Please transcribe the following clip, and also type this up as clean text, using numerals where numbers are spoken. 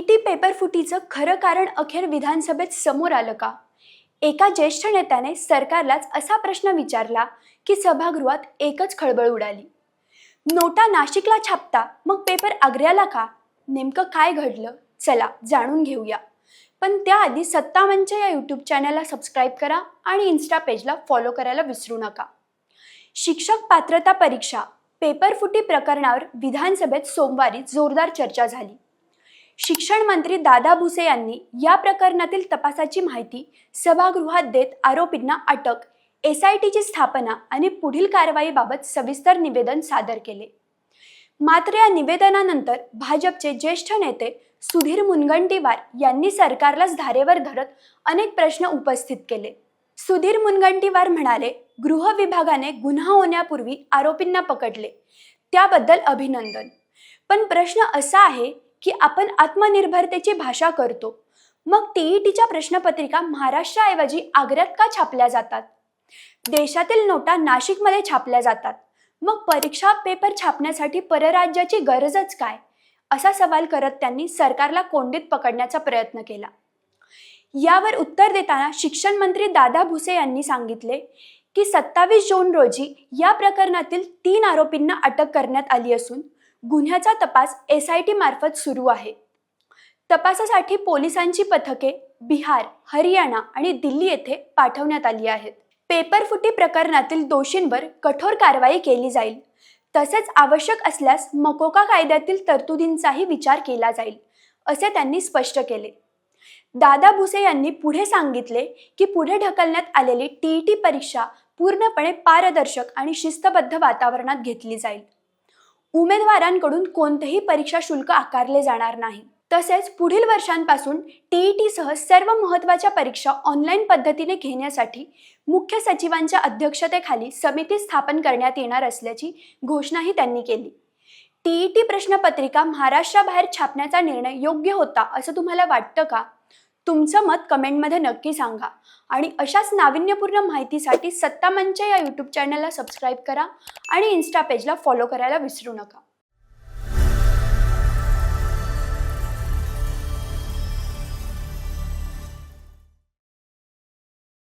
TET paper फुटीचं खरं कारण अखेर विधानसभेत समोर आलं का? एका ज्येष्ठ नेत्याने सरकारलाच असा प्रश्न विचारला की सभागृहात एकच खळबळ उडाली. नोटा नाशिकला छापता मग पेपर आग्र्याला का? नेमकं काय घडलं? चला जाणून घेऊया. पण त्याआधी सत्ता मंच या यूट्यूब चॅनलला सबस्क्राईब करा आणि इन्स्टा पेजला फॉलो करायला विसरू नका. शिक्षक पात्रता परीक्षा पेपर फुटी प्रकरणावर विधानसभेत सोमवारी जोरदार चर्चा झाली. शिक्षण मंत्री दादा भुसे यांनी या प्रकरणातील तपासाची माहिती सभागृहात देत आरोपींना अटक, SITची स्थापना आणि पुढील कारवाईबाबत सविस्तर निवेदन सादर केले. मात्र या निवेदनानंतर भाजपचे ज्येष्ठ नेते सुधीर मुनगंटीवार यांनी सरकारलाच धारेवर धरत अनेक प्रश्न उपस्थित केले. सुधीर मुनगंटीवार म्हणाले, गृह विभागाने गुन्हा होण्यापूर्वी आरोपींना पकडले, त्याबद्दल अभिनंदन. पण प्रश्न असा आहे की आपण आत्मनिर्भरतेची भाषा करतो, मग TETच्या प्रश्नपत्रिका महाराष्ट्राऐवजी आग्र्यात का छापल्या जातात? देशातील नोटा नाशिकमध्ये छापल्या जातात, मग परीक्षा पेपर छापण्यासाठी परराज्याची गरजच काय? असा सवाल करत त्यांनी सरकारला कोंडीत पकडण्याचा प्रयत्न केला. यावर उत्तर देताना शिक्षण मंत्री दादा भुसे यांनी सांगितले की 27 जून रोजी या प्रकरणातील 3 आरोपींना अटक करण्यात आली असून गुन्ह्याचा तपास SIT मार्फत सुरू आहे. तपासासाठी पोलिसांची पथके बिहार, हरियाणा आणि दिल्ली येथे पाठवण्यात आली आहेत. पेपर फुटी प्रकरणातील दोषींवर कठोर कारवाई केली जाईल. तसेच आवश्यक असल्यास मकोका कायद्यातील तरतुदींचाही विचार केला जाईल, असे त्यांनी स्पष्ट केले. दादा भुसे यांनी पुढे सांगितले की पुढे ढकलण्यात आलेली TET परीक्षा पूर्णपणे पारदर्शक आणि शिस्तबद्ध वातावरणात घेतली जाईल. उमेदवारांकडून कोणतेही परीक्षा शुल्क आकारले जाणार नाही. तसेच पुढील वर्षांपासून TETसह सर्व महत्त्वाच्या परीक्षा ऑनलाईन पद्धतीने घेण्यासाठी मुख्य सचिवांच्या अध्यक्षतेखाली समिती स्थापन करण्यात येणार असल्याची घोषणाही त्यांनी केली. TET प्रश्नपत्रिका महाराष्ट्राबाहेर छापण्याचा निर्णय योग्य होता असं तुम्हाला वाटतं का? तुमचं मत कमेंटमध्ये नक्की सांगा. आणि अशाच नाविन्यपूर्ण माहितीसाठी सत्ता मंच या यूट्यूब चॅनलला सबस्क्राईब करा आणि इन्स्टा पेजला फॉलो करायला विसरू नका.